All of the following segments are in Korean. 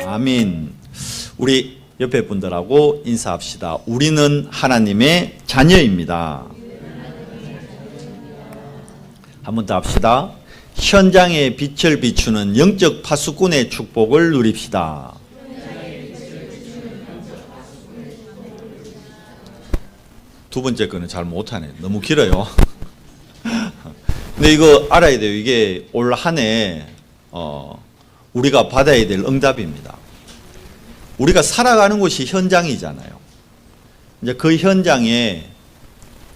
아멘. 우리 옆에 분들하고 인사합시다. 우리는 하나님의 자녀입니다. 한 번 더 합시다. 현장에 빛을 비추는 영적 파수꾼의 축복을 누립시다. 두 번째 거는 잘 못하네. 너무 길어요. 근데 이거 알아야 돼요. 이게 올 한 해 우리가 받아야 될 응답입니다. 우리가 살아가는 곳이 현장이잖아요. 이제 그 현장에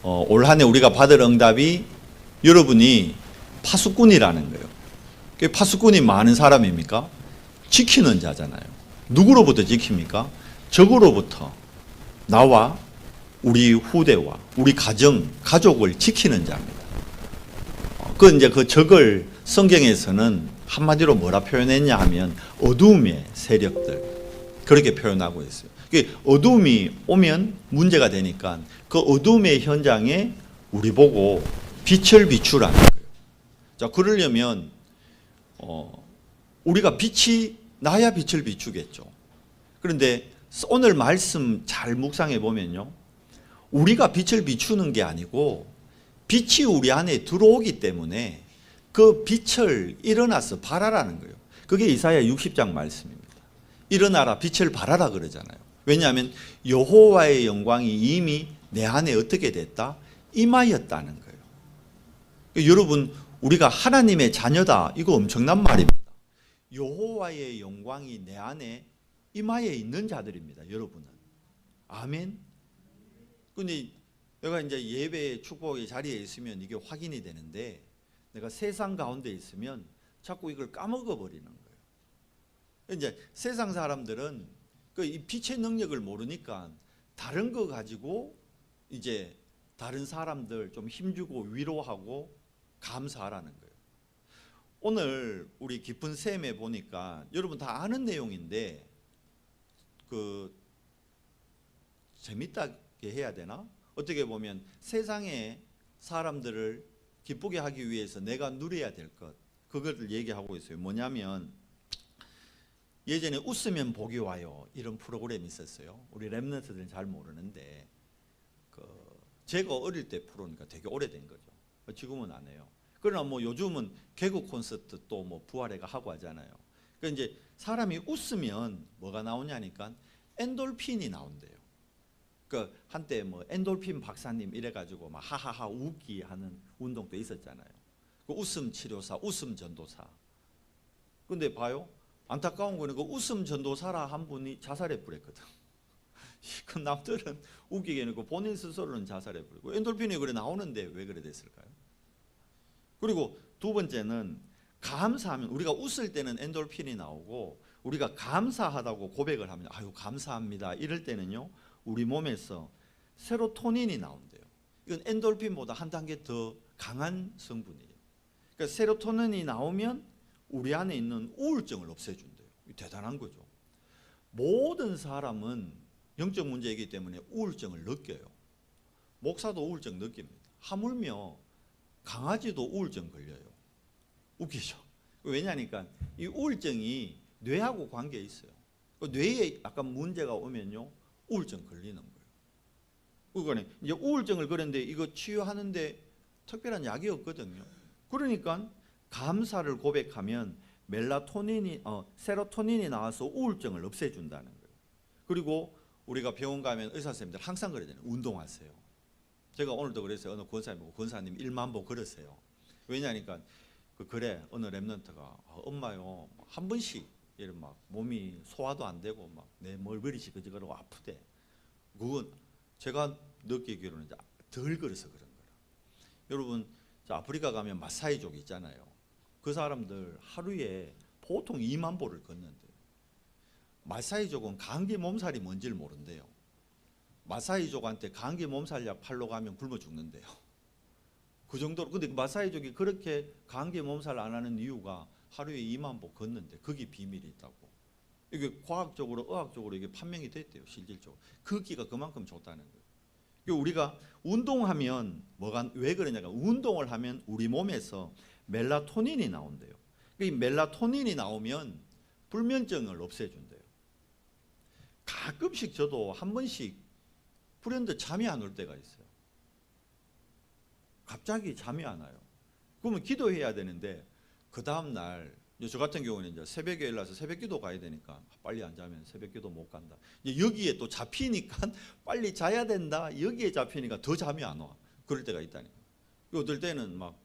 올 한 해 우리가 받을 응답이 여러분이 파수꾼이라는 거예요. 그 파수꾼이 많은 사람입니까? 지키는 자잖아요. 누구로부터 지킵니까? 적으로부터 나와 우리 후대와 우리 가족을 지키는 자입니다. 이제 그 적을 성경에서는 한마디로 뭐라 표현했냐 하면 어두움의 세력들 그렇게 표현하고 있어요. 어두움이 오면 문제가 되니까 그 어두움의 현장에 우리 보고 빛을 비추라는 거예요. 자, 그러려면 우리가 빛이 나야 빛을 비추겠죠. 그런데 오늘 말씀 잘 묵상해 보면요, 우리가 빛을 비추는 게 아니고 빛이 우리 안에 들어오기 때문에 그 빛을 일어나서 발하라는 거예요. 그게 이사야 60장 말씀입니다. 일어나라 빛을 발하라 그러잖아요. 왜냐하면 여호와의 영광이 이미 내 안에 어떻게 됐다? 임하였다는 거예요. 여러분, 우리가 하나님의 자녀다, 이거 엄청난 말입니다. 여호와의 영광이 내 안에 임하여 있는 자들입니다. 여러분은. 아멘. 근데 내가 이제 예배 축복의 자리에 있으면 이게 확인이 되는데, 내가 세상 가운데 있으면 자꾸 이걸 까먹어 버리는 거예요. 이제 세상 사람들은 이 빛의 능력을 모르니까 다른 거 가지고 이제 다른 사람들 좀 힘주고 위로하고 감사하라는 거예요. 오늘 우리 깊은 샘에 보니까 여러분 다 아는 내용인데 재밌다게 해야 되나? 어떻게 보면 세상의 사람들을 기쁘게 하기 위해서 내가 누려야 될 것, 그것을 얘기하고 있어요. 뭐냐면 예전에 웃으면 복이 와요, 이런 프로그램이 있었어요. 우리 랩런트들은 잘 모르는데 제가 어릴 때 프로니까 되게 오래된 거죠. 지금은 안 해요. 그러나 뭐 요즘은 개그 콘서트 또 뭐 부활회가 하고 하잖아요. 그러니까 이제 사람이 웃으면 뭐가 나오냐니까 엔돌핀이 나온대요. 한때 뭐 엔돌핀 박사님 이래가지고 막 하하하 웃기 하는 운동도 있었잖아요. 웃음 치료사, 웃음 전도사. 근데 봐요, 안타까운 거는 그 웃음 전도사라 한 분이 자살해 버렸거든. 그 남들은 웃기게 해놓고 본인 스스로는 자살해 버리고, 엔돌핀이 그래 나오는데 왜 그래 됐을까요? 그리고 두 번째는 감사하면, 우리가 웃을 때는 엔돌핀이 나오고 우리가 감사하다고 고백을 하면 아유 감사합니다 이럴 때는요, 우리 몸에서 세로토닌이 나온대요. 이건 엔돌핀보다 한 단계 더 강한 성분이에요. 그러니까 세로토닌이 나오면 우리 안에 있는 우울증을 없애준대요. 대단한 거죠. 모든 사람은 영적 문제이기 때문에 우울증을 느껴요. 목사도 우울증 느낍니다. 하물며 강아지도 우울증 걸려요. 웃기죠? 왜냐니까 이 우울증이 뇌하고 관계 있어요. 뇌에 약간 문제가 오면요, 우울증 걸리는 거예요. 그러니까 이제 우울증을 그런데 이거 치유하는데 특별한 약이 없거든요. 그러니까 감사를 고백하면 세로토닌이 나와서 우울증을 없애준다는 거예요. 그리고 우리가 병원 가면 의사 선생님들 항상 그러잖아요. 운동하세요. 제가 오늘도 그랬어요. 어느 권사님 1만 보 걸으세요. 왜냐니까 어느 랩런트가 엄마요 한 번씩 이런 막 몸이 소화도 안 되고 막 내 멀버리 시끄러고 아프대. 그건 제가 느끼기로는 덜 걸어서 그런 거라. 여러분, 아프리카 가면 마사이족 있잖아요. 그 사람들 하루에 보통 2만 보를 걷는데요. 마사이족은 감기 몸살이 뭔지를 모른대요. 마사이족한테 감기 몸살약 팔러 가면 굶어 죽는데요. 그 정도로. 근데 마사이족이 그렇게 감기 몸살 안 하는 이유가 하루에 2만 보 걷는데 그게 비밀이 있다고. 이게 과학적으로, 의학적으로 이게 판명이 됐대요. 실질적으로. 걷기가 그만큼 좋다는 거예요. 우리가 운동하면 왜 그러냐면, 운동을 하면 우리 몸에서 멜라토닌이 나온대요. 이 멜라토닌이 나오면 불면증을 없애준대요. 가끔씩 저도 한 번씩 불현듯 잠이 안 올 때가 있어요. 갑자기 잠이 안 와요. 그러면 기도해야 되는데 그 다음 날 저 같은 경우는 이제 새벽에 일어나서 새벽 기도 가야 되니까 빨리 안 자면 새벽 기도 못 간다. 여기에 또 잡히니까 빨리 자야 된다. 여기에 잡히니까 더 잠이 안 와. 그럴 때가 있다니까. 어떨 때는 막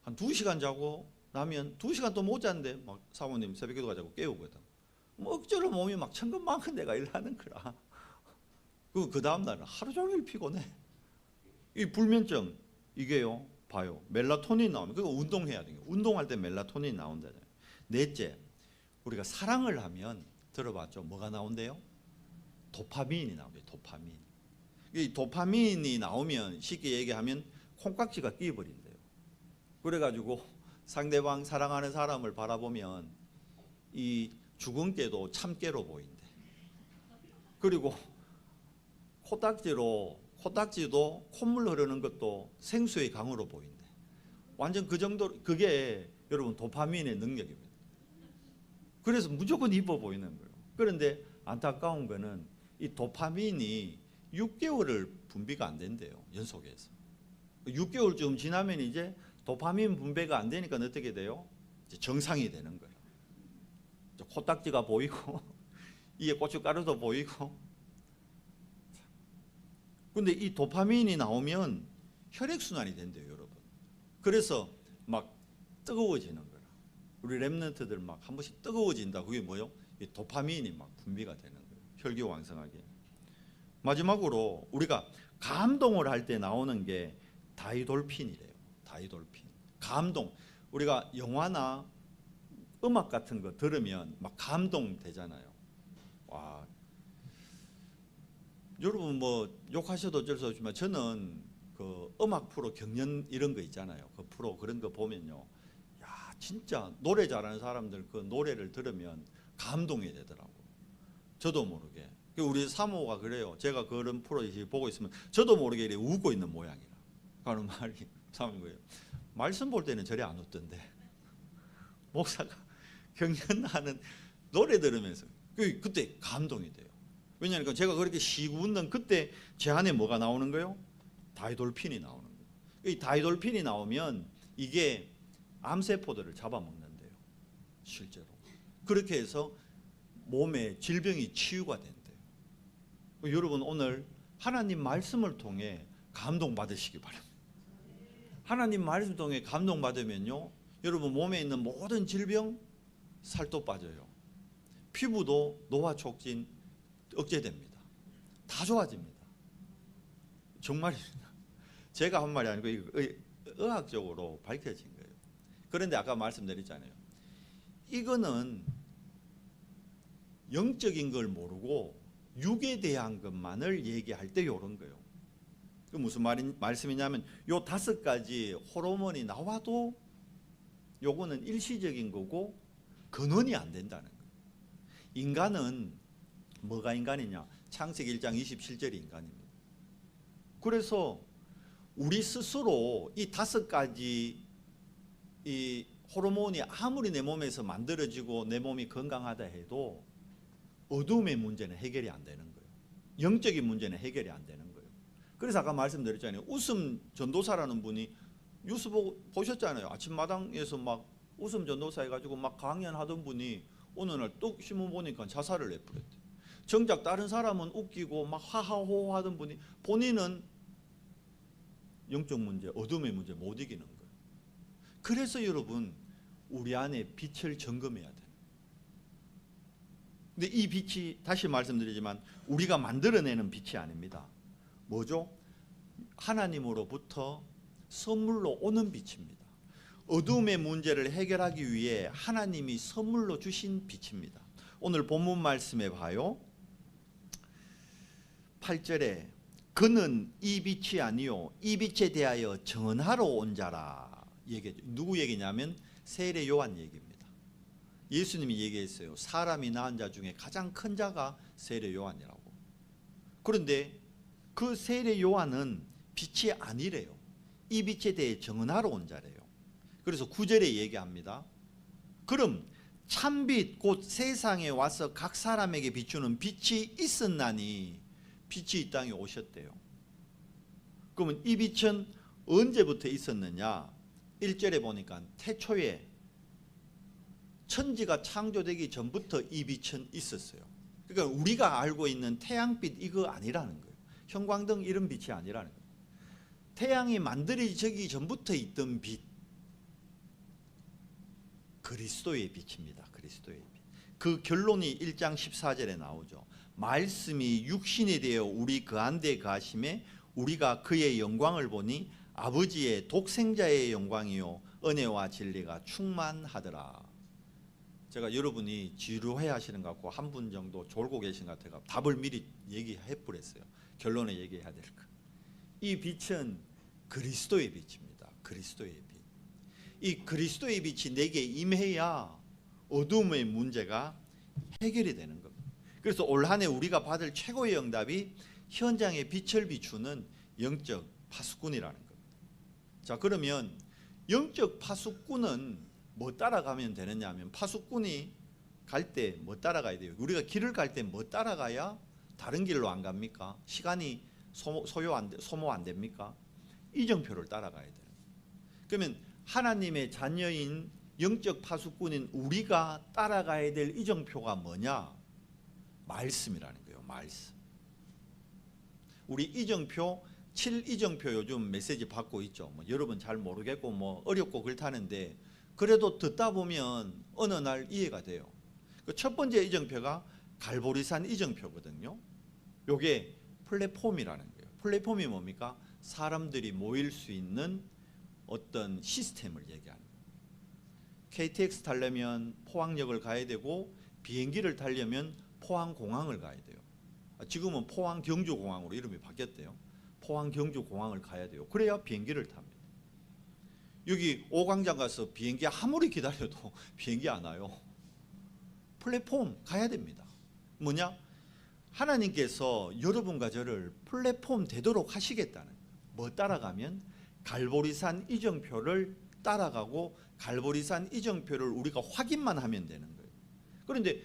한 2시간 자고 나면 2시간 또 못 잤는데 막 사모님 새벽 기도 가자고 깨우거든. 뭐 억지로 몸이 막 천근만근 내가 일하는 거라. 그 다음 날은 하루 종일 피곤해. 이 불면증 이게요. 봐요. 멜라토닌 나오면 그거 운동해야 돼요. 운동할 때 멜라토닌 나온다잖아요. 넷째, 우리가 사랑을 하면 들어봤죠? 뭐가 나온대요? 도파민이 나옵니다. 도파민. 이 도파민이 나오면 쉽게 얘기하면 콩깍지가 끼어버린대요. 그래가지고 상대방 사랑하는 사람을 바라보면 이 주근깨도 참깨로 보인대. 그리고 코딱지도 콧물 흐르는 것도 생수의 강으로 보인대. 완전 그 정도, 그게 여러분 도파민의 능력입니다. 그래서 무조건 이뻐 보이는 거예요. 그런데 안타까운 거는 이 도파민이 6개월을 분비가 안 된대요. 연속해서. 6개월쯤 지나면 이제 도파민 분배가 안 되니까 어떻게 돼요? 이제 정상이 되는 거예요. 코딱지가 보이고 이에 고춧가루도 보이고. 근데 이 도파민이 나오면 혈액순환이 된대요, 여러분. 그래서 막 뜨거워지는 거예요. 우리 랩런트들 막 한 번씩 뜨거워진다. 그게 뭐요? 이 도파민이 막 분비가 되는 거예요. 혈기왕성하게. 마지막으로 우리가 감동을 할 때 나오는 게 다이돌핀이래요. 다이돌핀. 감동. 우리가 영화나 음악 같은 거 들으면 막 감동되잖아요. 와. 여러분 뭐 욕하셔도 어쩔 수 없지만 저는 그 음악 프로 경연 이런 거 있잖아요. 그 프로 그런 거 보면요. 진짜 노래 잘하는 사람들 그 노래를 들으면 감동이 되더라고. 저도 모르게. 우리 사모가 그래요. 제가 그런 프로 보고 있으면 저도 모르게 이렇게 웃고 있는 모양이라. 하는 말이 사모님 거예요. 말씀 볼 때는 저리 안 웃던데 목사가 경연하는 노래 들으면서 그때 감동이 돼요. 왜냐하니까 제가 그렇게 시고 웃는 그때 제 안에 뭐가 나오는 거예요? 다이돌핀이 나오는 거예요. 이 다이돌핀이 나오면 이게 암세포들을 잡아먹는데요. 실제로. 그렇게 해서 몸에 질병이 치유가 된대요. 여러분 오늘 하나님 말씀을 통해 감동받으시기 바랍니다. 하나님 말씀을 통해 감동받으면요. 여러분 몸에 있는 모든 질병 살도 빠져요. 피부도 노화 촉진 억제됩니다. 다 좋아집니다. 정말입니다. 제가 한 말이 아니고 의학적으로 밝혀진 거예요. 그런데 아까 말씀드렸잖아요. 이거는 영적인 걸 모르고 육에 대한 것만을 얘기할 때 이런 거예요. 그 무슨 말씀이냐면 요 5가지 호르몬이 나와도 요거는 일시적인 거고 근원이 안 된다는 거예요. 인간은 뭐가 인간이냐? 창세기 1장 27절이 인간입니다. 그래서 우리 스스로 이 5가지 이 호르몬이 아무리 내 몸에서 만들어지고 내 몸이 건강하다 해도 어둠의 문제는 해결이 안 되는 거예요. 영적인 문제는 해결이 안 되는 거예요. 그래서 아까 말씀드렸잖아요. 웃음 전도사라는 분이 뉴스 보셨잖아요. 아침마당에서 막 웃음 전도사 해가지고 막 강연하던 분이 어느 날 뚝 신문 보니까 자살을 해버렸대. 정작 다른 사람은 웃기고 막 하하호호 하던 분이 본인은 영적 문제, 어둠의 문제 못 이기는 거예요. 그래서 여러분 우리 안에 빛을 점검해야 돼요. 근데 이 빛이 다시 말씀드리지만 우리가 만들어내는 빛이 아닙니다. 뭐죠? 하나님으로부터 선물로 오는 빛입니다. 어둠의 문제를 해결하기 위해 하나님이 선물로 주신 빛입니다. 오늘 본문 말씀에 봐요. 8절에 그는 이 빛이 아니요 이 빛에 대하여 전하러 온 자라 얘기했죠. 누구 얘기냐면 세례 요한 얘기입니다. 예수님이 얘기했어요. 사람이 낳은 자 중에 가장 큰 자가 세례 요한이라고. 그런데 그 세례 요한은 빛이 아니래요. 이 빛에 대해 전하러 온 자래요. 그래서 9절에 얘기합니다. 그럼 참빛 곧 세상에 와서 각 사람에게 비추는 빛이 있었나니 빛이 이 땅에 오셨대요. 그러면 이 빛은 언제부터 있었느냐? 1절에 보니까 태초에 천지가 창조되기 전부터 이 빛은 있었어요. 그러니까 우리가 알고 있는 태양빛 이거 아니라는 거예요. 형광등 이런 빛이 아니라는 거예요. 태양이 만들어지기 전부터 있던 빛, 그리스도의 빛입니다. 그리스도의 빛. 그 결론이 1장 14절에 나오죠. 말씀이 육신이 되어 우리 그한데 가심에 우리가 그의 영광을 보니 아버지의 독생자의 영광이요 은혜와 진리가 충만하더라. 제가 여러분이 지루해 하시는 것 같고 한 분 정도 졸고 계신 것 같아서 답을 미리 얘기해 버렸어요. 결론에 얘기해야 될 것. 이 빛은 그리스도의 빛입니다. 그리스도의 빛. 이 그리스도의 빛이 내게 임해야 어둠의 문제가 해결이 되는 겁니다. 그래서 올 한 해 우리가 받을 최고의 응답이 현장에 빛을 비추는 영적 파수꾼이라는 겁니다. 자, 그러면 영적 파수꾼은 뭐 따라가면 되느냐 하면 파수꾼이 갈 때 뭐 따라가야 돼요? 우리가 길을 갈 때 뭐 따라가야 다른 길로 안 갑니까? 시간이 소모 안 됩니까? 이정표를 따라가야 돼요. 그러면 하나님의 자녀인 영적 파수꾼인 우리가 따라가야 될 이정표가 뭐냐? 말씀이라는 거예요. 말씀. 우리 이정표 7이정표 요즘 메시지 받고 있죠. 뭐 여러분 잘 모르겠고 뭐 어렵고 그렇다는데 그래도 듣다 보면 어느 날 이해가 돼요. 그 첫 번째 이정표가 갈보리산 이정표거든요. 요게 플랫폼이라는 거예요. 플랫폼이 뭡니까? 사람들이 모일 수 있는 어떤 시스템을 얘기하는 거예요. KTX 타려면 포항역을 가야 되고 비행기를 타려면 포항공항을 가야 돼요. 지금은 포항 경주공항으로 이름이 바뀌었대요. 포항 경주공항을 가야 돼요. 그래야 비행기를 탑니다. 여기 오광장 가서 비행기 아무리 기다려도 비행기 안 와요. 플랫폼 가야 됩니다. 뭐냐? 하나님께서 여러분과 저를 플랫폼 되도록 하시겠다는 거예요. 뭐 따라가면 갈보리산 이정표를 따라가고 갈보리산 이정표를 우리가 확인만 하면 되는 거예요. 그런데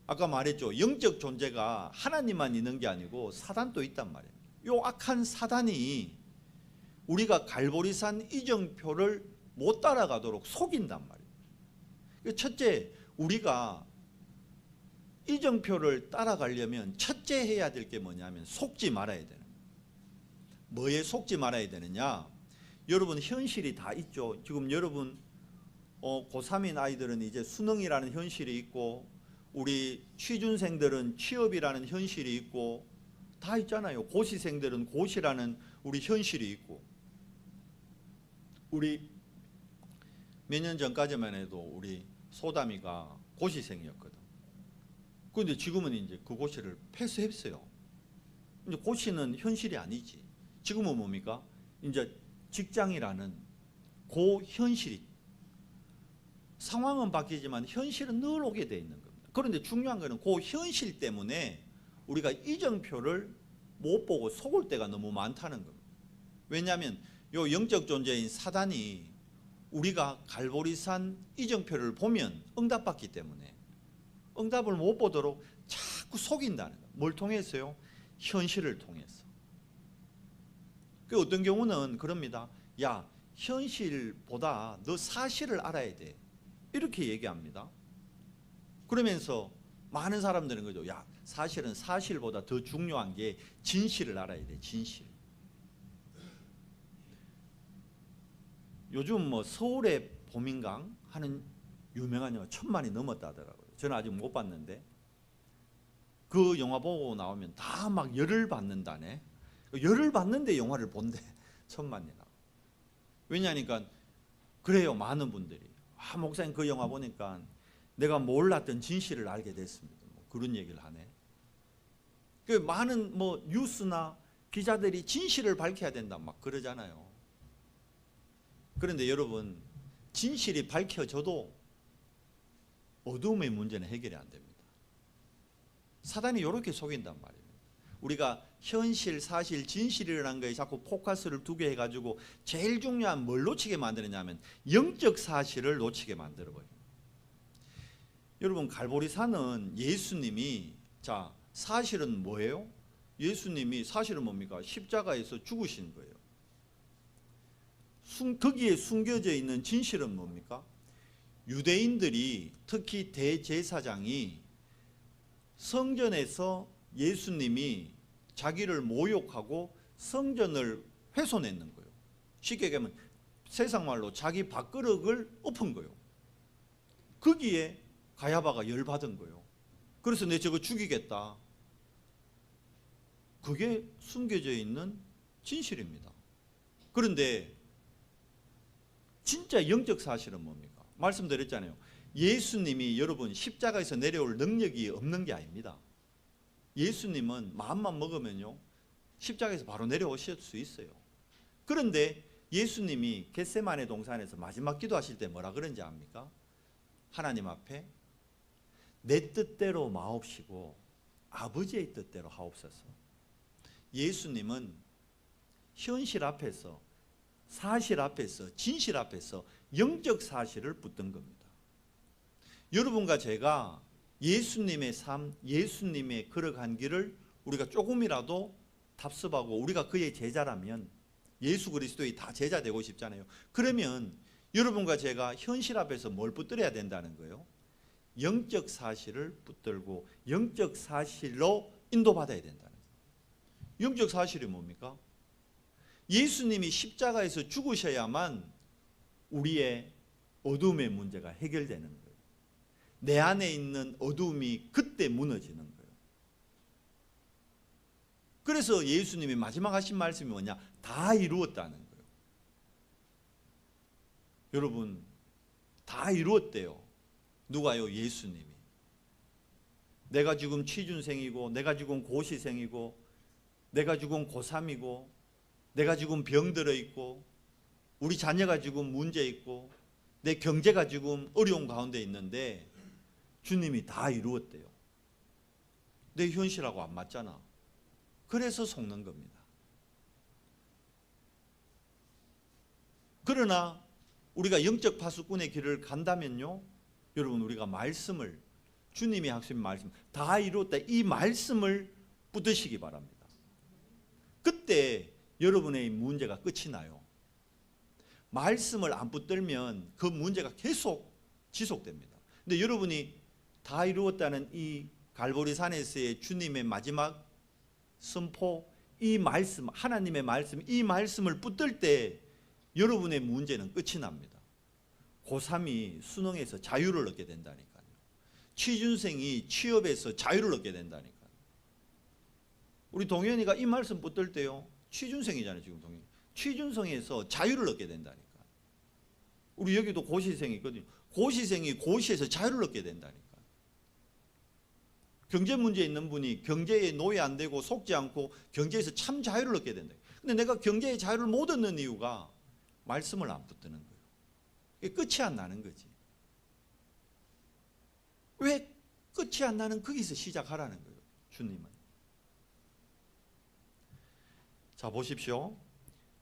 아까 말했죠. 영적 존재가 하나님만 있는 게 아니고 사단도 있단 말이에요. 요 악한 사단이 우리가 갈보리산 이정표를 못 따라가도록 속인단 말이에요. 첫째, 우리가 이정표를 따라가려면 첫째 해야 될 게 뭐냐면 속지 말아야 되는 거예요. 뭐에 속지 말아야 되느냐? 여러분 현실이 다 있죠. 지금 여러분 고3인 아이들은 이제 수능이라는 현실이 있고 우리 취준생들은 취업이라는 현실이 있고 다 있잖아요. 고시생들은 고시라는 우리 현실이 있고 우리 몇 년 전까지만 해도 우리 소담이가 고시생이었거든. 그런데 지금은 이제 그 고시를 패스했어요. 이제 고시는 현실이 아니지. 지금은 뭡니까? 이제 직장이라는 그 현실이 상황은 바뀌지만 현실은 늘 오게 돼 있는 겁니다. 그런데 중요한 거는 그 현실 때문에 우리가 이정표를 못 보고 속을 때가 너무 많다는 겁니다. 왜냐하면 요 영적 존재인 사단이 우리가 갈보리산 이정표를 보면 응답받기 때문에 응답을 못 보도록 자꾸 속인다는 거예요. 뭘 통해서요? 현실을 통해서. 그 어떤 경우는 그럽니다. 야, 현실보다 너 사실을 알아야 돼. 이렇게 얘기합니다. 그러면서 많은 사람들은 그죠. 야, 사실은 사실보다 더 중요한 게 진실을 알아야 돼. 진실. 요즘 뭐 서울의 봄인강 하는 유명한 영화 1000만이 넘었다 하더라고요. 저는 아직 못 봤는데 그 영화 보고 나오면 다 막 열을 받는다네. 열을 받는데 영화를 본대. 1000만이나. 왜냐하니까 그래요. 많은 분들이 목사님 그 영화 보니까 내가 몰랐던 진실을 알게 됐습니다. 뭐 그런 얘기를 하네. 그 많은 뭐 뉴스나 기자들이 진실을 밝혀야 된다 막 그러잖아요. 그런데 여러분 진실이 밝혀져도 어둠의 문제는 해결이 안 됩니다. 사단이 이렇게 속인단 말이에요. 우리가 현실, 사실, 진실이라는 거에 자꾸 포커스를 두게 해가지고 제일 중요한 뭘 놓치게 만드느냐면 영적 사실을 놓치게 만들어버려요. 여러분, 갈보리산은 예수님이, 자, 사실은 뭐예요? 예수님이 사실은 뭡니까? 십자가에서 죽으신 거예요. 거기에 숨겨져 있는 진실은 뭡니까? 유대인들이, 특히 대제사장이 성전에서 예수님이 자기를 모욕하고 성전을 훼손했는 거예요. 쉽게 얘기하면 세상 말로 자기 밥그릇을 엎은 거예요. 거기에 가야바가 열받은 거예요. 그래서 내 저거 죽이겠다. 그게 숨겨져 있는 진실입니다. 그런데 진짜 영적 사실은 뭡니까? 말씀드렸잖아요. 예수님이 여러분 십자가에서 내려올 능력이 없는 게 아닙니다. 예수님은 마음만 먹으면요 십자가에서 바로 내려오실 수 있어요. 그런데 예수님이 겟세마네 동산에서 마지막 기도하실 때 뭐라 그런지 압니까? 하나님 앞에 내 뜻대로 마옵시고 아버지의 뜻대로 하옵소서. 예수님은 현실 앞에서, 사실 앞에서, 진실 앞에서 영적 사실을 붙든 겁니다. 여러분과 제가 예수님의 삶, 예수님의 걸어간 길을 우리가 조금이라도 답습하고 우리가 그의 제자라면, 예수 그리스도의 다 제자 되고 싶잖아요. 그러면 여러분과 제가 현실 앞에서 뭘 붙들어야 된다는 거예요? 영적 사실을 붙들고 영적 사실로 인도받아야 된다는 거예요. 영적 사실이 뭡니까? 예수님이 십자가에서 죽으셔야만 우리의 어둠의 문제가 해결되는 거예요. 내 안에 있는 어둠이 그때 무너지는 거예요. 그래서 예수님이 마지막 하신 말씀이 뭐냐? 다 이루었다는 거예요. 여러분, 다 이루었대요. 누가요? 예수님이. 내가 지금 취준생이고, 내가 지금 고시생이고, 내가 지금 고3이고, 내가 지금 병들어 있고, 우리 자녀가 지금 문제 있고, 내 경제가 지금 어려운 가운데 있는데 주님이 다 이루었대요. 내 현실하고 안 맞잖아. 그래서 속는 겁니다. 그러나 우리가 영적 파수꾼의 길을 간다면요, 여러분, 우리가 말씀을, 주님이 하신 말씀 다 이루었다, 이 말씀을 붙드시기 바랍니다. 그때 여러분의 문제가 끝이 나요. 말씀을 안 붙들면 그 문제가 계속 지속됩니다. 근데 여러분이 다 이루었다는 이 갈보리산에서의 주님의 마지막 선포, 이 말씀, 하나님의 말씀, 이 말씀을 붙들 때 여러분의 문제는 끝이 납니다. 고3이 수능에서 자유를 얻게 된다니까요. 취준생이 취업에서 자유를 얻게 된다니까요. 우리 동현이가 이 말씀 붙들 때요, 취준생이잖아요. 지금 동현이 취준생에서 자유를 얻게 된다니까. 우리 여기도 고시생이 있거든요. 고시생이 고시에서 자유를 얻게 된다니까. 경제 문제 있는 분이 경제에 노예 안 되고 속지 않고 경제에서 참 자유를 얻게 된다. 근데 내가 경제의 자유를 못 얻는 이유가 말씀을 안 붙드는 거예요. 이게 끝이 안 나는 거지. 왜 끝이 안 나는 거기서 시작하라는 거예요, 주님은. 자, 보십시오.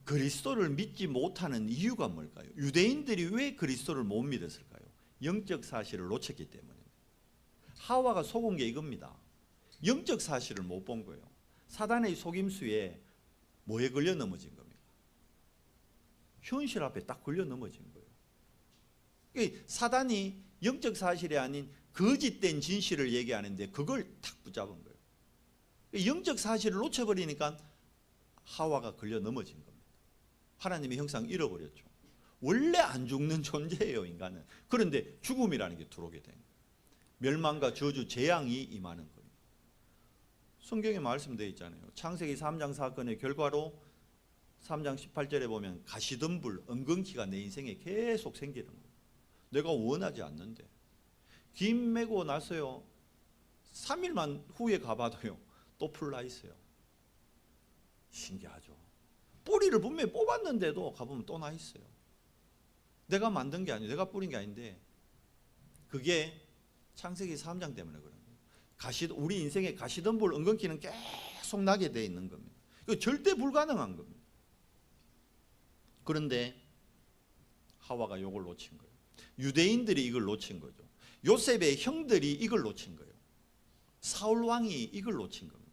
그리스도를 믿지 못하는 이유가 뭘까요? 유대인들이 왜 그리스도를 못 믿었을까요? 영적 사실을 놓쳤기 때문입니다. 하와가 속은 게 이겁니다. 영적 사실을 못 본 거예요. 사단의 속임수에 뭐에 걸려 넘어진 겁니까? 현실 앞에 딱 걸려 넘어진 거예요. 사단이 영적 사실이 아닌 거짓된 진실을 얘기하는데 그걸 탁 붙잡은 거예요. 영적 사실을 놓쳐버리니까 하와가 걸려 넘어진 겁니다. 하나님의 형상 잃어버렸죠. 원래 안 죽는 존재예요, 인간은. 그런데 죽음이라는 게 들어오게 된 거예요. 멸망과 저주, 재앙이 임하는 겁니다. 성경에 말씀되어 있잖아요. 창세기 3장 사건의 결과로 3장 18절에 보면 가시덤불, 은근키가 내 인생에 계속 생기는 거예요. 내가 원하지 않는데 김 메고 나서요 3일만 후에 가봐도요 또 풀나 있어요. 신기하죠. 뿌리를 분명히 뽑았는데도 가보면 또 나 있어요. 내가 만든 게 아니에요. 내가 뿌린 게 아닌데 그게 창세기 3장 때문에 그런 거예요. 우리 인생의 가시덤불, 은근키는 계속 계속 나게 돼 있는 겁니다. 이거 절대 불가능한 겁니다. 그런데 하와가 이걸 놓친 거예요. 유대인들이 이걸 놓친 거죠. 요셉의 형들이 이걸 놓친 거예요. 사울 왕이 이걸 놓친 겁니다.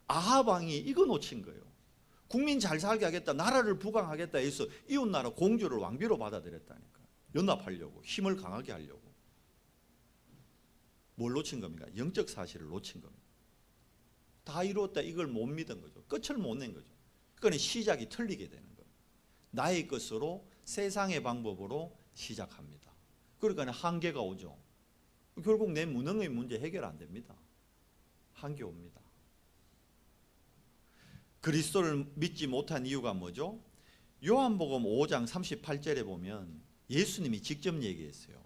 아합 왕이 이거 놓친 거예요. 국민 잘 살게 하겠다, 나라를 부강하겠다 해서 이웃나라 공주를 왕비로 받아들였다니까. 연합하려고, 힘을 강하게 하려고. 뭘 놓친 겁니까? 영적 사실을 놓친 겁니다. 다 이루었다, 이걸 못 믿은 거죠. 끝을 못 낸 거죠. 그러니까 시작이 틀리게 되는 거예요. 나의 것으로, 세상의 방법으로 시작합니다. 그러니까 한계가 오죠. 결국 내 무능의 문제 해결 안 됩니다. 한계 옵니다. 그리스도를 믿지 못한 이유가 뭐죠? 요한복음 5장 38절에 보면 예수님이 직접 얘기했어요.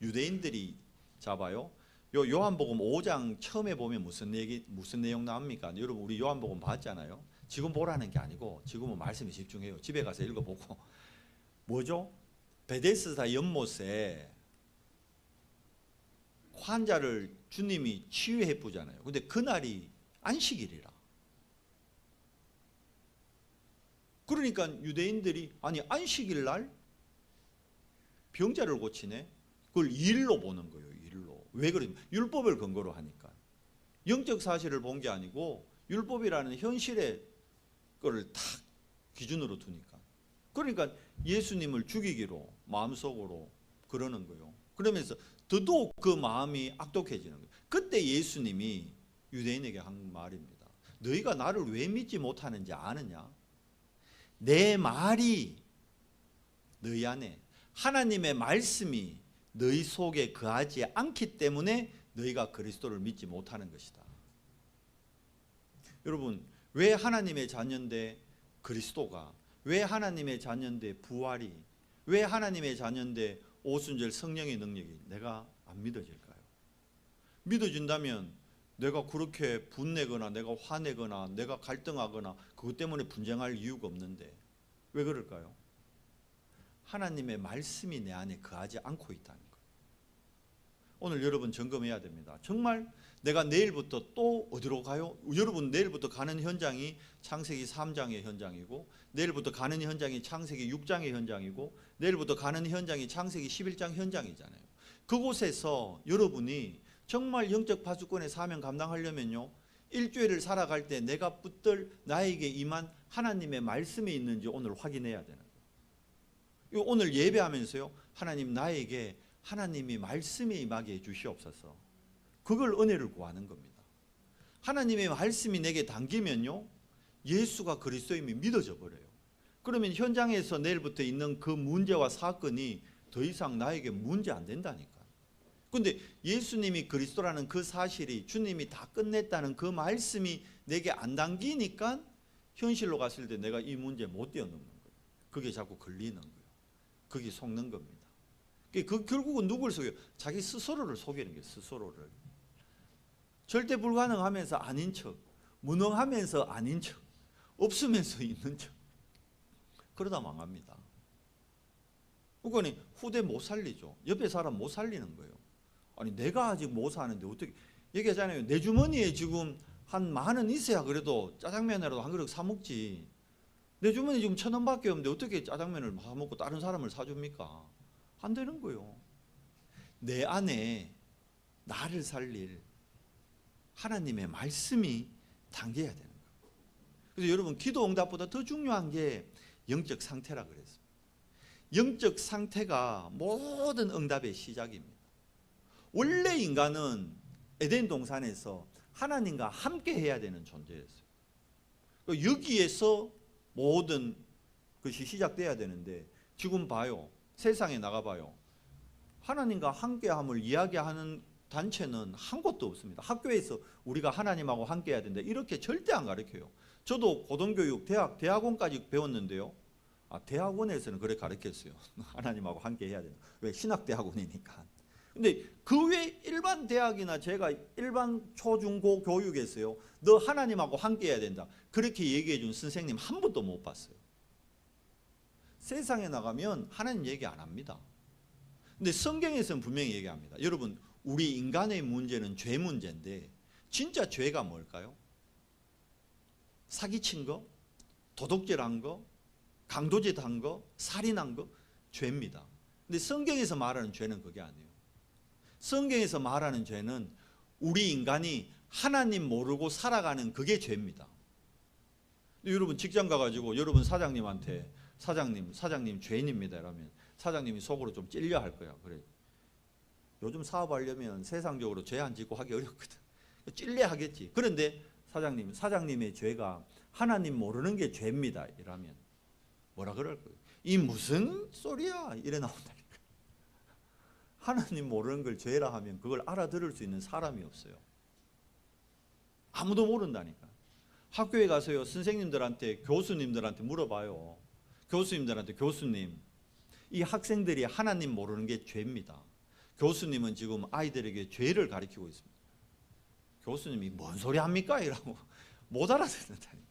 유대인들이 잡아요. 요한복음 5장 처음에 보면 무슨 내용 나옵니까? 여러분 우리 요한복음 봤잖아요. 지금 보라는 게 아니고 지금은 말씀에 집중해요. 집에 가서 읽어보고. 뭐죠? 베데스다 연못에 환자를 주님이 치유해 보잖아요. 근데 그날이 안식일이라. 그러니까 유대인들이 아니 안식일 날 병자를 고치네. 그걸 일로 보는 거예요. 일로. 왜 그러냐면 율법을 근거로 하니까. 영적 사실을 본 게 아니고 율법이라는 현실의 거를 탁 기준으로 두니까. 그러니까 예수님을 죽이기로 마음속으로 그러는 거예요. 그러면서 더더욱 그 마음이 악독해지는 거예요. 그때 예수님이 유대인에게 한 말입니다. 너희가 나를 왜 믿지 못하는지 아느냐? 내 말이 너희 안에, 하나님의 말씀이 너희 속에 거하지 않기 때문에 너희가 그리스도를 믿지 못하는 것이다. 여러분, 왜 하나님의 자녀인데 그리스도가, 왜 하나님의 자녀인데 부활이, 왜 하나님의 자녀인데 오순절 성령의 능력이 내가 안 믿어질까요? 믿어진다면 내가 그렇게 분내거나 내가 화내거나 내가 갈등하거나 그것 때문에 분쟁할 이유가 없는데 왜 그럴까요? 하나님의 말씀이 내 안에 거하지 않고 있다는 거예요. 오늘 여러분 점검해야 됩니다. 정말 내가 내일부터 또 어디로 가요? 여러분 내일부터 가는 현장이 창세기 3장의 현장이고, 내일부터 가는 현장이 창세기 6장의 현장이고, 내일부터 가는 현장이 창세기 11장 현장이잖아요. 그곳에서 여러분이 정말 영적 파수꾼의 사명 감당하려면요, 일주일을 살아갈 때 내가 붙들 나에게 임한 하나님의 말씀이 있는지 오늘 확인해야 되는 거예요. 오늘 예배하면서요, 하나님 나에게 하나님이 말씀이 임하게 해 주시옵소서. 그걸 은혜를 구하는 겁니다. 하나님의 말씀이 내게 담기면요, 예수가 그리스도임이 믿어져 버려요. 그러면 현장에서 내일부터 있는 그 문제와 사건이 더 이상 나에게 문제 안 된다니까. 근데 예수님이 그리스도라는 그 사실이, 주님이 다 끝냈다는 그 말씀이 내게 안 담기니까 현실로 갔을 때 내가 이 문제 못 뛰어넘는 거예요. 그게 자꾸 걸리는 거예요. 그게 속는 겁니다. 그 결국은 누굴 속여요? 자기 스스로를 속이는 거예요. 스스로를. 절대 불가능하면서 아닌 척, 무능하면서 아닌 척, 없으면서 있는 척. 그러다 망합니다. 그러니까 후대 못 살리죠. 옆에 사람 못 살리는 거예요. 아니 내가 아직 못 사는데 어떻게, 얘기하잖아요. 내 주머니에 지금 한 10,000원 있어야 그래도 짜장면이라도 한 그릇 사 먹지. 내 주머니에 지금 1,000원밖에 없는데 어떻게 짜장면을 사 먹고 다른 사람을 사줍니까? 안 되는 거예요. 내 안에 나를 살릴 하나님의 말씀이 담겨야 되는 거예요. 그래서 여러분 기도 응답보다 더 중요한 게 영적 상태라 그랬습니다. 영적 상태가 모든 응답의 시작입니다. 원래 인간은 에덴 동산에서 하나님과 함께 해야 되는 존재였어요. 여기에서 모든 것이 시작돼야 되는데 지금 봐요. 세상에 나가봐요. 하나님과 함께함을 이야기하는 단체는 한 곳도 없습니다. 학교에서 우리가 하나님하고 함께 해야 된다 이렇게 절대 안 가르쳐요. 저도 고등교육, 대학원까지 배웠는데요. 대학원에서는 그래 가르쳤어요. 하나님하고 함께 해야 된다. 왜? 신학대학원이니까. 근데 그 외 일반 대학이나 제가 일반 초중고 교육에서요, 너 하나님하고 함께 해야 된다 그렇게 얘기해 준 선생님 한 번도 못 봤어요. 세상에 나가면 하나님 얘기 안 합니다. 근데 성경에서는 분명히 얘기합니다. 여러분 우리 인간의 문제는 죄 문제인데 진짜 죄가 뭘까요? 사기친 거, 도둑질한 거, 강도짓한 거, 살인한 거, 죄입니다. 근데 성경에서 말하는 죄는 그게 아니에요. 성경에서 말하는 죄는 우리 인간이 하나님 모르고 살아가는 그게 죄입니다. 여러분 직장 가가지고 여러분 사장님한테 사장님 죄인입니다 이러면 사장님이 속으로 좀 찔려 할 거야. 그래. 요즘 사업하려면 세상적으로 죄 안 짓고 하기 어렵거든. 찔려 하겠지. 그런데 사장님의 죄가 하나님 모르는 게 죄입니다 이러면 뭐라 그럴 거예요? 이 무슨 소리야 이래 나온다니까. 하나님 모르는 걸 죄라 하면 그걸 알아들을 수 있는 사람이 없어요. 아무도 모른다니까. 학교에 가서요 선생님들한테 교수님들한테 물어봐요. 교수님들한테 교수님 이 학생들이 하나님 모르는 게 죄입니다. 교수님은 지금 아이들에게 죄를 가르치고 있습니다. 교수님이 뭔 소리 합니까? 이라고 못 알아듣는다니까.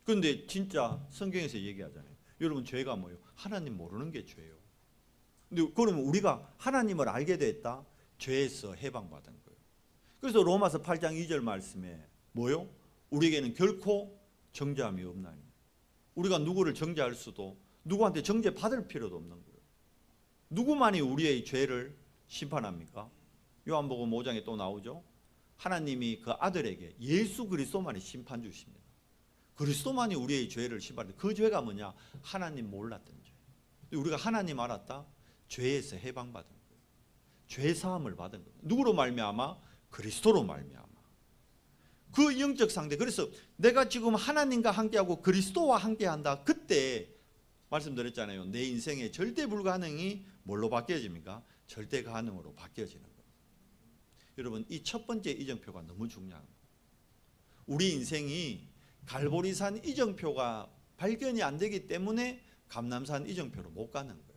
그런데 진짜 성경에서 얘기하잖아요. 여러분 죄가 뭐예요? 하나님 모르는 게 죄예요. 근데 그러면 우리가 하나님을 알게 됐다? 죄에서 해방받은 거예요. 그래서 로마서 8장 2절 말씀에 뭐요? 우리에게는 결코 정죄함이 없나니. 우리가 누구를 정죄할 수도 누구한테 정죄받을 필요도 없는 거예요. 누구만이 우리의 죄를 심판합니까? 요한복음 5장에 또 나오죠. 하나님이 그 아들에게 예수 그리스도만이 심판 주십니다. 그리스도만이 우리의 죄를 심판합니다. 그 죄가 뭐냐? 하나님 몰랐던 죄. 우리가 하나님 알았다? 죄에서 해방받은 거예요. 죄 사함을 받은 거예요. 누구로 말미암아? 그리스도로 말미암아. 그 영적 상대. 그래서 내가 지금 하나님과 함께하고 그리스도와 함께한다. 그때 말씀드렸잖아요. 내 인생의 절대 불가능이 뭘로 바뀌어집니까? 절대 가능으로 바뀌어지는 거예요. 여러분 이 첫 번째 이정표가 너무 중요합니다. 우리 인생이 갈보리산 이정표가 발견이 안 되기 때문에 감람산 이정표로 못 가는 거예요.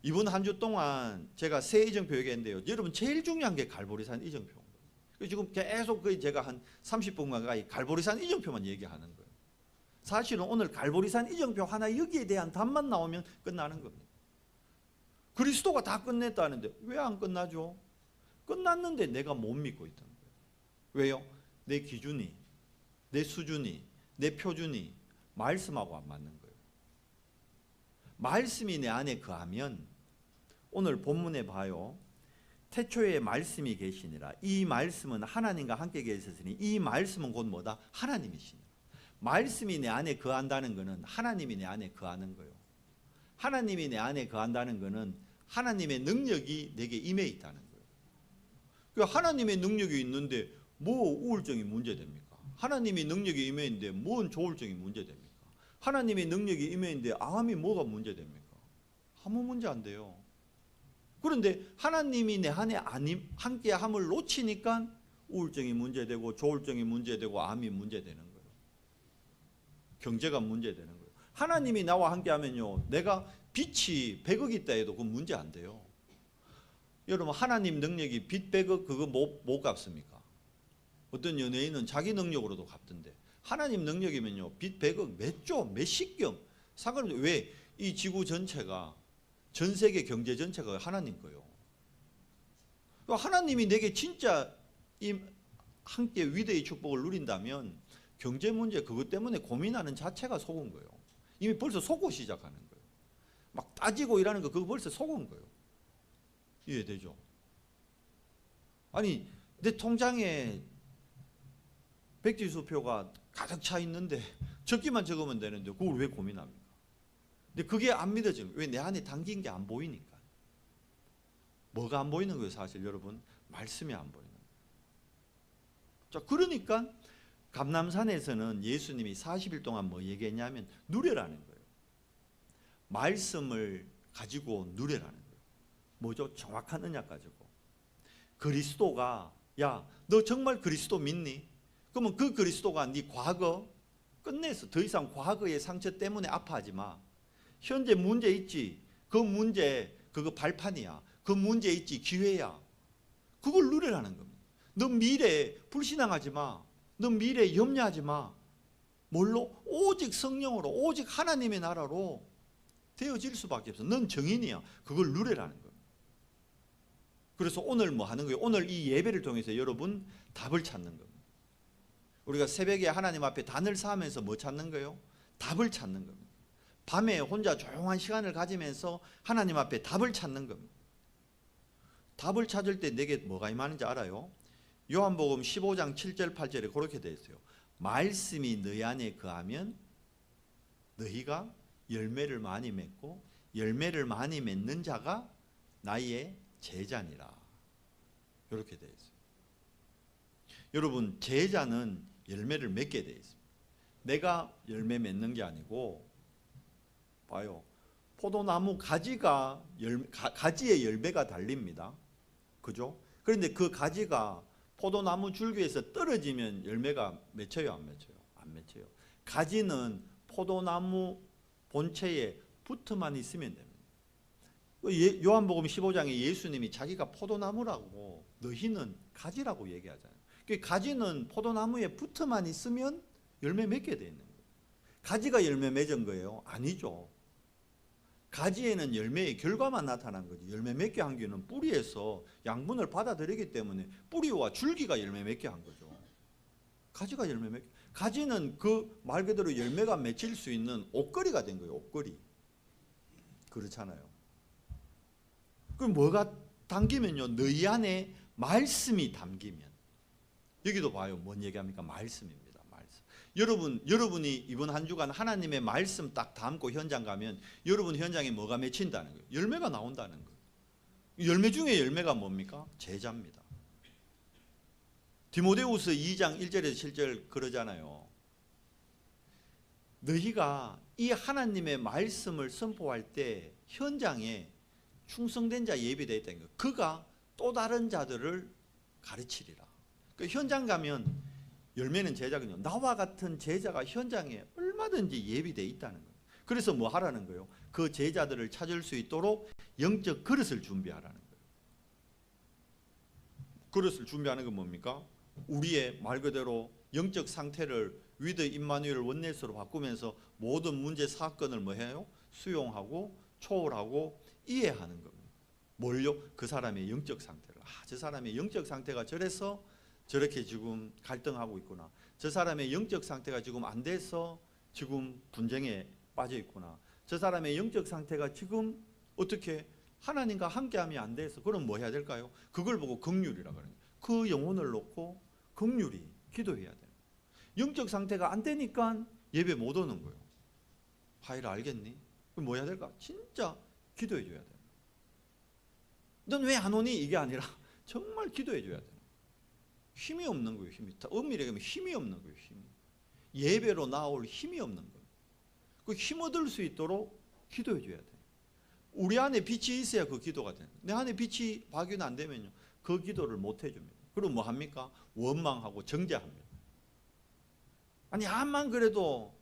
이번 한 주 동안 제가 세 이정표 얘기했는데요. 여러분 제일 중요한 게 갈보리산 이정표인 거예요. 지금 계속 거의 제가 한 30분 가까이 갈보리산 이정표만 얘기하는 거예요. 사실은 오늘 갈보리산 이정표 하나 여기에 대한 답만 나오면 끝나는 겁니다. 그리스도가 다 끝냈다는데 왜 안 끝나죠? 끝났는데 내가 못 믿고 있던 거예요. 왜요? 내 기준이, 내 수준이, 내 표준이 말씀하고 안 맞는 거예요. 말씀이 내 안에 거하면 오늘 본문에 봐요. 태초에 말씀이 계시니라. 이 말씀은 하나님과 함께 계셨으니 이 말씀은 곧 뭐다? 하나님이시니라. 말씀이 내 안에 거한다는 것은 하나님이 내 안에 거하는 거예요. 하나님이 내 안에 거한다는 것은 하나님의 능력이 내게 임해 있다는 거예요. 그러니까 하나님의 능력이 있는데 뭐 우울증이 문제됩니까? 하나님의 능력이 임해 있는데 뭔 조울증이 문제됩니까? 하나님의 능력이 임해 있는데 암이 뭐가 문제됩니까? 아무 문제 안 돼요. 그런데 하나님이 내 안에 함께함을 놓치니까 우울증이 문제되고 조울증이 문제되고 암이 문제되는 거예요. 경제가 문제되는 거예요. 하나님이 나와 함께하면요, 내가 빚이 100억 있다 해도 그건 문제 안 돼요. 여러분 하나님 능력이 빚 100억 그거 못 갚습니까? 어떤 연예인은 자기 능력으로도 갚던데 하나님 능력이면요 빚 100억 몇 조, 몇십 경 상관없어요. 왜? 이 지구 전체가 전 세계 경제 전체가 하나님 거예요. 하나님이 내게 진짜 이 함께 위대의 축복을 누린다면 경제 문제 그것 때문에 고민하는 자체가 속은 거예요. 이미 벌써 속고 시작하는 거예요. 막 따지고 이러는 거 그거 벌써 속은 거예요. 이해되죠? 아니 내 통장에 백지수표가 가득 차 있는데 적기만 적으면 되는데 그걸 왜 고민합니까? 근데 그게 안 믿어지는 거예요. 왜? 내 안에 담긴 게 안 보이니까. 뭐가 안 보이는 거예요? 사실 여러분 말씀이 안 보이는 거예요. 자, 그러니까 감람산에서는 예수님이 40일 동안 뭐 얘기했냐면 누려라는 거예요. 말씀을 가지고 누려라는 거예요. 뭐죠? 정확한 언약 가지고. 그리스도가 야, 너 정말 그리스도 믿니? 그러면 그 그리스도가 네 과거 끝내서 더 이상 과거의 상처 때문에 아파하지 마. 현재 문제 있지. 그 문제 그거 발판이야. 그 문제 있지. 기회야. 그걸 누리라는 겁니다. 너 미래에 불신앙하지 마. 너 미래에 염려하지 마. 뭘로? 오직 성령으로 오직 하나님의 나라로 되어질 수밖에 없어. 넌 정인이야. 그걸 누리라는 겁니다. 그래서 오늘 뭐 하는 거예요? 오늘 이 예배를 통해서 여러분 답을 찾는 겁니다. 우리가 새벽에 하나님 앞에 단을 쌓으면서 뭐 찾는 거예요? 답을 찾는 겁니다. 밤에 혼자 조용한 시간을 가지면서 하나님 앞에 답을 찾는 겁니다. 답을 찾을 때 내게 뭐가 임하는지 알아요? 요한복음 15장 7절 8절에 그렇게 되어 있어요. 말씀이 너희 안에 거하면 너희가 열매를 많이 맺고 열매를 많이 맺는 자가 나의 제자니라. 이렇게 되어 있어요. 여러분, 제자는 열매를 맺게 되어 있습니다. 내가 열매 맺는 게 아니고, 봐요, 포도나무 가지가 가지에 열매가 달립니다. 그죠? 그런데 그 가지가 포도나무 줄기에서 떨어지면 열매가 맺혀요, 안 맺혀요? 안 맺혀요. 가지는 포도나무 본체에 붙어만 있으면 됩니다. 요한복음 15장에 예수님이 자기가 포도나무라고 너희는 가지라고 얘기하잖아요. 가지는 포도나무에 붙어만 있으면 열매 맺게 돼 있는 거예요. 가지가 열매 맺은 거예요? 아니죠. 가지에는 열매의 결과만 나타난 거지. 열매 맺게 한 게는 뿌리에서 양분을 받아들이기 때문에 뿌리와 줄기가 열매 맺게 한 거죠. 가지가 열매 맺게. 가지는 그 말 그대로 열매가 맺힐 수 있는 옷걸이가 된 거예요. 옷걸이. 그렇잖아요. 그럼 뭐가 담기면요? 너희 안에 말씀이 담기면. 여기도 봐요. 뭔 얘기합니까? 말씀입니다. 말씀. 여러분이 이번 한 주간 하나님의 말씀 딱 담고 현장 가면 여러분 현장에 뭐가 맺힌다는 거예요? 열매가 나온다는 거예요. 열매 중에 열매가 뭡니까? 제자입니다. 디모데후서 2장 1절에서 7절 그러잖아요. 너희가 이 하나님의 말씀을 선포할 때 현장에 충성된 자 예비되어 있다는 거예요. 그가 또 다른 자들을 가르치리라. 그러니까 현장 가면 열매는 제자거든요. 나와 같은 제자가 현장에 얼마든지 예비되어 있다는 거예요. 그래서 뭐 하라는 거예요? 그 제자들을 찾을 수 있도록 영적 그릇을 준비하라는 거예요. 그릇을 준비하는 건 뭡니까? 우리의 말 그대로 영적 상태를 위드 임마누엘 원네스로 바꾸면서 모든 문제 사건을 뭐 해요? 수용하고 초월하고 이해하는 겁니다. 뭘요? 그 사람의 영적 상태를. 저 사람의 영적 상태가 저래서 저렇게 지금 갈등하고 있구나. 저 사람의 영적 상태가 지금 안 돼서 지금 분쟁에 빠져 있구나. 저 사람의 영적 상태가 지금 어떻게 하나님과 함께하면 안 돼서 그럼 뭐 해야 될까요? 그걸 보고 긍휼이라 그래요. 그 영혼을 놓고 긍휼히 기도해야 돼요. 영적 상태가 안 되니까 예배 못 오는 거예요. 하이라 알겠니? 그럼 뭐 해야 될까? 진짜 기도해 줘야 돼요. 넌 왜 안 오니? 이게 아니라 정말 기도해 줘야 돼요. 힘이 없는 거예요. 힘이. 엄밀하게 하면 힘이 없는 거예요. 힘이. 예배로 나올 힘이 없는 거예요. 그 힘 얻을 수 있도록 기도해 줘야 돼요. 우리 안에 빛이 있어야 그 기도가 돼요. 내 안에 빛이 발견 안 되면요, 그 기도를 못 해줍니다. 그럼 뭐 합니까? 원망하고 정죄합니다. 아니 암만 그래도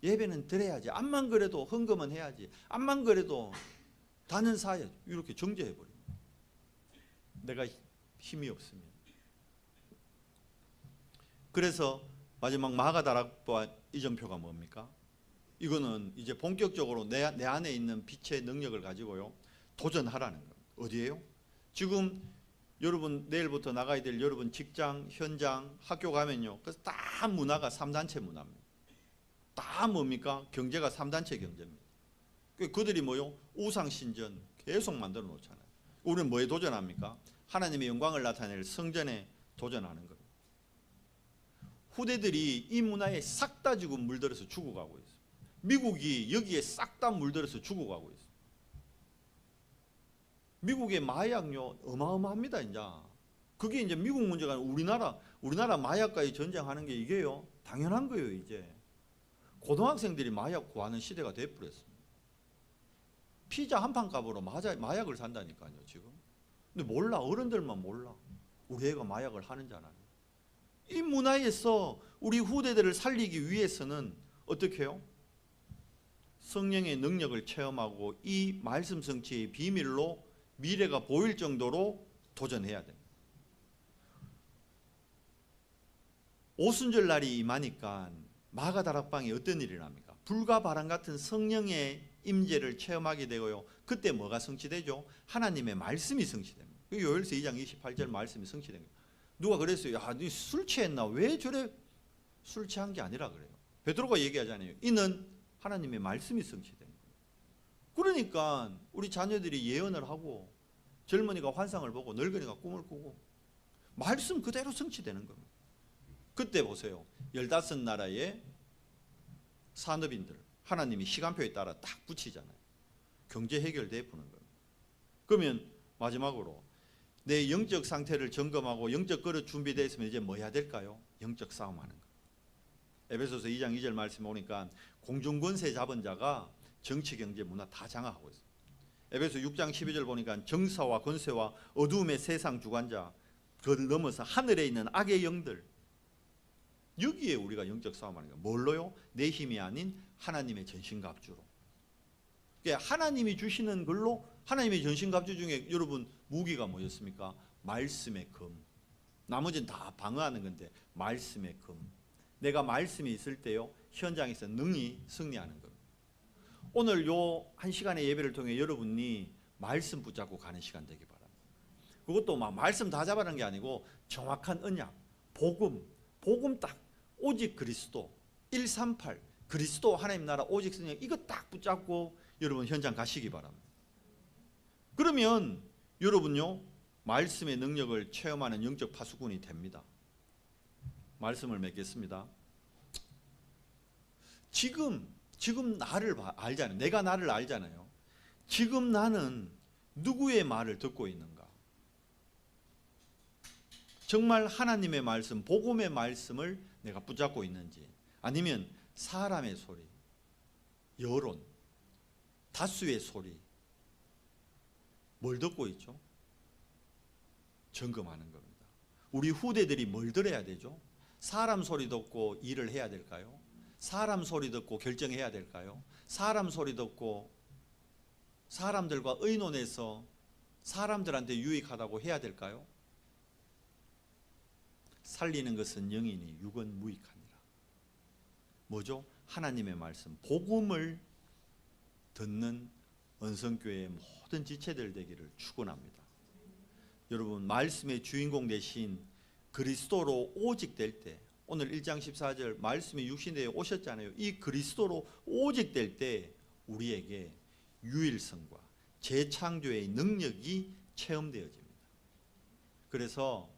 예배는 드려야지. 암만 그래도 헌금은 해야지. 암만 그래도 다는 사야지. 이렇게 정죄해버립니다. 내가 힘이 없으면. 그래서 마지막 마가다락과 이정표가 뭡니까? 이거는 이제 본격적으로 내 안에 있는 빛의 능력을 가지고요 도전하라는 겁니다. 어디에요? 지금 여러분 내일부터 나가야 될 여러분 직장, 현장, 학교 가면요, 그래서 다 문화가 3단체 문화입니다. 다 뭡니까? 경제가 3단체 경제입니다. 그들이 뭐요? 우상신전 계속 만들어 놓잖아요. 우리는 뭐에 도전합니까? 하나님의 영광을 나타낼 성전에 도전하는 겁니다. 후대들이 이 문화에 싹 다 지금 물들어서 죽어가고 있어요. 미국이 여기에 싹 다 물들어서 죽어가고 있어요. 미국의 마약요 어마어마합니다. 이제 그게 이제 미국 문제가 아니라 우리나라 마약과의 전쟁하는 게 이게요 당연한 거예요. 이제 고등학생들이 마약 구하는 시대가 돼버렸습니다. 피자 한 판 값으로 마약을 산다니까요 지금. 근데 몰라, 어른들만 몰라. 우리 애가 마약을 하는 줄 알아요. 이 문화에서 우리 후대들을 살리기 위해서는 어떻게 해요? 성령의 능력을 체험하고 이 말씀 성취의 비밀로 미래가 보일 정도로 도전해야 됩니다. 오순절 날이 임하니까 마가다락방에 어떤 일이 납니까? 불과 바람 같은 성령의 임재를 체험하게 되고요. 그때 뭐가 성취되죠? 하나님의 말씀이 성취됩니다. 요엘서 2장 28절 말씀이 성취된 거예요. 누가 그랬어요? 야, 니 술 취했나? 왜 저래? 술 취한 게 아니라 그래요. 베드로가 얘기하잖아요. 이는 하나님의 말씀이 성취된 거예요. 그러니까 우리 자녀들이 예언을 하고 젊은이가 환상을 보고 늙은이가 꿈을 꾸고 말씀 그대로 성취되는 겁니다. 그때 보세요. 15나라의 산업인들 하나님이 시간표에 따라 딱 붙이잖아요. 경제 해결돼 보는 겁니다. 그러면 마지막으로 내 영적 상태를 점검하고 영적 그릇 준비되어 있으면 이제 뭐 해야 될까요? 영적 싸움하는 거. 에베소서 2장 2절 말씀에 오니까 공중권세 잡은 자가 정치, 경제, 문화 다 장악하고 있어요. 에베소 6장 12절 보니까 정사와 권세와 어두움의 세상 주관자, 그를 넘어서 하늘에 있는 악의 영들, 여기에 우리가 영적 싸움하는 거예요. 뭘로요? 내 힘이 아닌 하나님의 전신갑주로. 그러니까 하나님이 주시는 걸로, 하나님의 전신갑주 중에 여러분 무기가 뭐였습니까? 말씀의 검. 나머지는 다 방어하는 건데 말씀의 검. 내가 말씀이 있을 때요, 현장에서 능히 승리하는 겁니다. 오늘 요 한 시간의 예배를 통해 여러분이 말씀 붙잡고 가는 시간 되기 바랍니다. 그것도 막 말씀 다 잡아라는 게 아니고 정확한 언약, 복음 딱, 오직 그리스도, 138 그리스도 하나님 나라 오직 성령, 이거 딱 붙잡고 여러분 현장 가시기 바랍니다. 그러면 여러분요 말씀의 능력을 체험하는 영적 파수꾼이 됩니다. 말씀을 맺겠습니다. 지금 나를 알잖아요. 내가 나를 알잖아요. 지금 나는 누구의 말을 듣고 있는가? 정말 하나님의 말씀, 복음의 말씀을 내가 붙잡고 있는지, 아니면 사람의 소리, 여론, 다수의 소리, 뭘 듣고 있죠? 점검하는 겁니다. 우리 후대들이 뭘 들어야 되죠? 사람 소리 듣고 일을 해야 될까요? 사람 소리 듣고 결정해야 될까요? 사람 소리 듣고 사람들과 의논해서 사람들한테 유익하다고 해야 될까요? 살리는 것은 영이니 육은 무익하니라. 뭐죠? 하나님의 말씀, 복음을 듣는 언성교회의 모든 지체들 되기를 축원합니다. 여러분, 말씀의 주인공 되신 그리스도로 오직 될 때, 오늘 1장 14절 말씀이 육신되어 오셨잖아요. 이 그리스도로 오직 될 때 우리에게 유일성과 재창조의 능력이 체험되어집니다. 그래서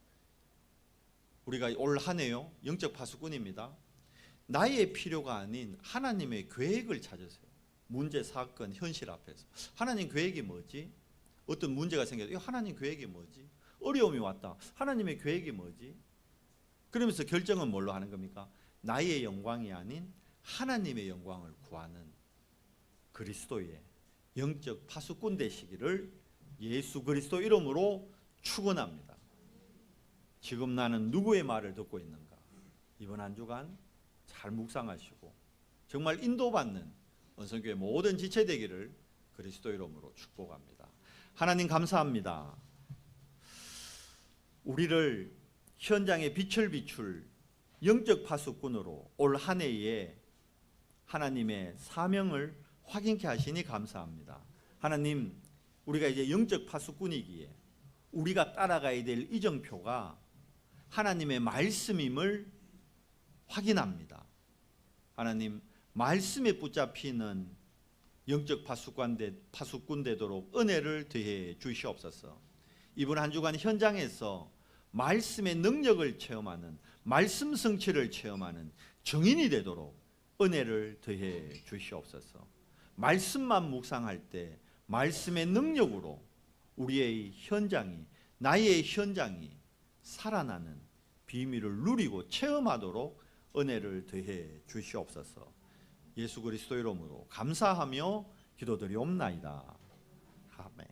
우리가 올 한 해요, 영적 파수꾼입니다. 나의 필요가 아닌 하나님의 계획을 찾으세요. 문제, 사건, 현실 앞에서 하나님 계획이 뭐지? 어떤 문제가 생겨서 하나님 계획이 뭐지? 어려움이 왔다, 하나님의 계획이 뭐지? 그러면서 결정은 뭘로 하는 겁니까? 나의 영광이 아닌 하나님의 영광을 구하는 그리스도의 영적 파수꾼 되시기를 예수 그리스도 이름으로 축원합니다. 지금 나는 누구의 말을 듣고 있는가? 이번 한 주간 잘 묵상하시고 정말 인도받는 언성교회 모든 지체 되기를 그리스도 이름으로 축복합니다. 하나님 감사합니다. 우리를 현장의 빛을 비출 영적 파수꾼으로 올 한 해에 하나님의 사명을 확인케 하시니 감사합니다. 하나님, 우리가 이제 영적 파수꾼이기에 우리가 따라가야 될 이정표가 하나님의 말씀임을 확인합니다. 하나님, 말씀에 붙잡히는 영적 파수꾼 되도록 은혜를 더해 주시옵소서. 이번 한 주간 현장에서 말씀의 능력을 체험하는, 말씀 성취를 체험하는 증인이 되도록 은혜를 더해 주시옵소서. 말씀만 묵상할 때 말씀의 능력으로 우리의 현장이, 나의 현장이 살아나는 비밀을 누리고 체험하도록 은혜를 더해 주시옵소서. 예수 그리스도 이름으로 감사하며 기도드리옵나이다. 아멘.